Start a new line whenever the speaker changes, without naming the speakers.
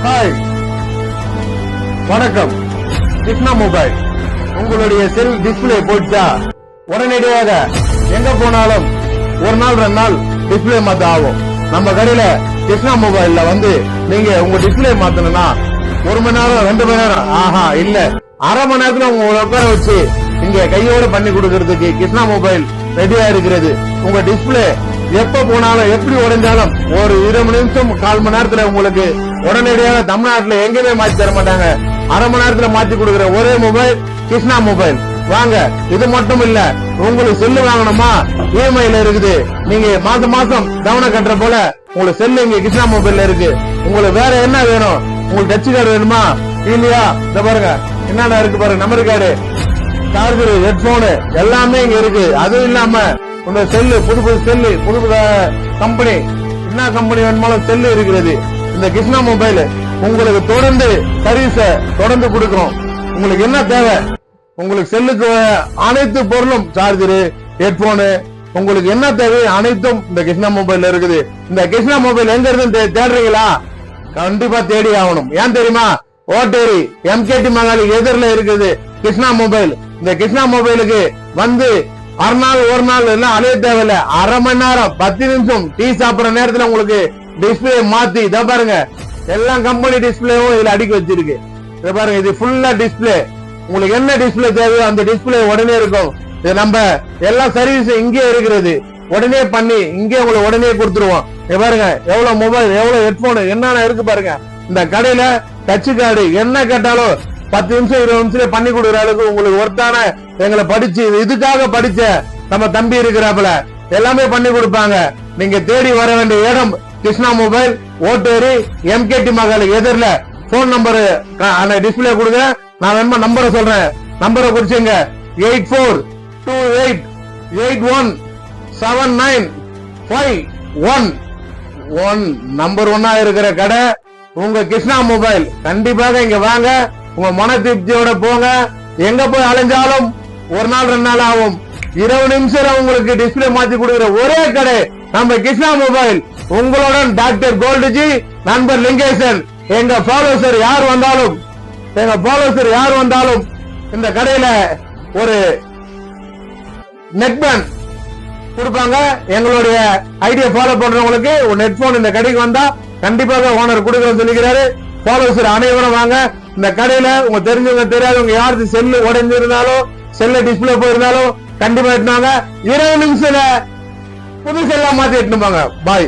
Hi, வணக்கம். Krishna mobile. உங்களுடைய செல் display போச்சா உடனடியாக எங்க போனாலும் ஒரு நாள் 2 நாள் டிஸ்பிளே மாத்த ஆகும். நம்ம கடையில கிருஷ்ணா மொபைல்ல வந்து நீங்க உங்க டிஸ்பிளே மாத்தணும்னா 1 மணி நேரம் 2 மணி நேரம் இல்ல 1/2 மணி நேரத்துல உங்களை உட்கார வச்சு இங்க கையோட பண்ணி கொடுக்கறதுக்கு கிருஷ்ணா மொபைல் ரெடியா இருக்கிறது. உங்க டிஸ்பிளே எப்ப போனாலும் எப்படி உடைஞ்சாலும் ஒரு 20 நிமிஷம் 1/4 மணி நேரத்துல உங்களுக்கு உடனடியாக தமிழ்நாட்டுல எங்கேயுமே மாத்தி தர மாட்டாங்க. 1/2 மணி நேரத்துல மாத்தி கொடுக்கிற ஒரே மொபைல் கிருஷ்ணா மொபைல். வாங்க. இது மட்டும் இல்ல, உங்களுக்கு செல்லு வாங்கணுமா இஎம்ஐல இருக்குது. நீங்க மாசம் கவனம் கட்டுற போல உங்களுக்கு செல்லு இங்க கிருஷ்ணா மொபைல்ல இருக்கு. உங்களுக்கு வேற என்ன வேணும்? உங்களுக்கு டச் கார்டு வேணுமா இல்லையா? இத பாருங்க, என்னென்ன இருக்கு பாருங்க. மெமரி கார்டு, சார்ஜர், ஹெட்போனு எல்லாமே இங்க இருக்கு. அதுவும் இல்லாம உங்க செல்லு புது செல்லு புது கம்பெனி என்ன கம்பெனி வேணுமாலும் செல்லு இருக்கிறது. இந்த கிருஷ்ணா மொபைல் உங்களுக்கு தொடர்ந்து சர்வீஸ தொடர்ந்து கொடுக்கிறோம். உங்களுக்கு என்ன தேவை? உங்களுக்கு செல்லுக்கு அனைத்து பொருளும், சார்ஜரு, ஹெட்போனு, உங்களுக்கு என்ன தேவை அனைத்தும் இந்த கிருஷ்ணா மொபைல்ல இருக்குது. இந்த கிருஷ்ணா மொபைல் எங்க இருந்து தேடுறீங்களா? கண்டிப்பா தேடி ஆகணும். ஏன் தெரியுமா? ஓட்டேரி எம்கேடி மகாலி எதிரில இருக்குது கிருஷ்ணா மொபைல். இந்த கிருஷ்ணா மொபைலுக்கு வந்து ஒரு நாள் எல்லாம் அலைய தேவையில்ல. 1/2 மணி நேரம் 10 நிமிஷம் டீ சாப்பிடுற நேரத்துல உங்களுக்கு டிஸ்பிளே மாத்தி இத பாருங்க. எல்லா கம்பெனி டிஸ்பிளேவும் இதுல அடுக்கி வச்சிருக்கு. இத பாருங்க, இது ஃபுல்லா டிஸ்பிளே. உங்களுக்கு என்ன டிஸ்பிளே தேவையோ அந்த டிஸ்பிளே உடனே இருக்கும். இது நம்ம எல்லா சர்வீஸ் இங்கே இருக்கிறது. உடனே பண்ணி இங்கே உங்களுக்கு உடனே கொடுத்துருவோம். இத பாருங்க, எவ்வளவு மொபைல், எவ்வளவு ஹெட்போன், என்னென்ன இருக்கு பாருங்க. இந்த கடையில டச் கார்டு என்ன கேட்டாலும் 10 நிமிஷம் 20 நிமிஷத்துல பண்ணி கொடுக்குற அளவுக்கு உங்களுக்கு ஒருத்தான எங்களை படிச்சு இதுக்காக படிச்ச நம்ம தம்பி இருக்கிறாப்புல எல்லாமே பண்ணி கொடுப்பாங்க. நீங்க தேடி வர வேண்டிய இடம் கிருஷ்ணா மொபைல், ஓட்டேரி எம்கேடி மகாலி எதிரில. போன் நம்பர் டிஸ்பிளே கொடுங்க. நான் வேணுமா நம்பரை சொல்றேன். நம்பரை குறிச்சுங்க. 8428817951 நம்பர் 1 இருக்கிற கடை உங்க கிருஷ்ணா மொபைல். கண்டிப்பாக இங்க வாங்க. உங்க மன திருப்தியோட போங்க. எங்க போய் அலைஞ்சாலும் 1 நாள் 2 நாள் ஆகும். 20 நிமிஷம் உங்களுக்கு டிஸ்பிளே மாத்தி கொடுக்கிற ஒரே கடை நம்ம கிருஷ்ணா மொபைல். உங்களுடன் டாக்டர் கோல்டுஜி, நண்பர் லிங்கேசன். எங்க ஃபாலோசர் யார் வந்தாலும் இந்த கடையில ஒரு நெட் பேண்ட் கொடுப்பாங்க. எங்களுடைய ஐடியா ஃபாலோ பண்றவங்களுக்கு ஒரு ஹெட்போன் இந்த கடைக்கு வந்தா கண்டிப்பாக ஓனர் கொடுக்கறோம் சொல்லிக்கிறாரு. ஃபாலோசர் அனைவரும் வாங்க. இந்த கடையில உங்க தெரிஞ்சவங்க தெரியாதவங்க யாருக்கு செல்லு உடைஞ்சிருந்தாலும் செல்ல டிஸ்பிளே போயிருந்தாலும் கண்டிப்பா எட்டுனாங்க 20 நிமிஷத்துல புது செல்லா மாத்தி எட்டுப்பாங்க. பாய்.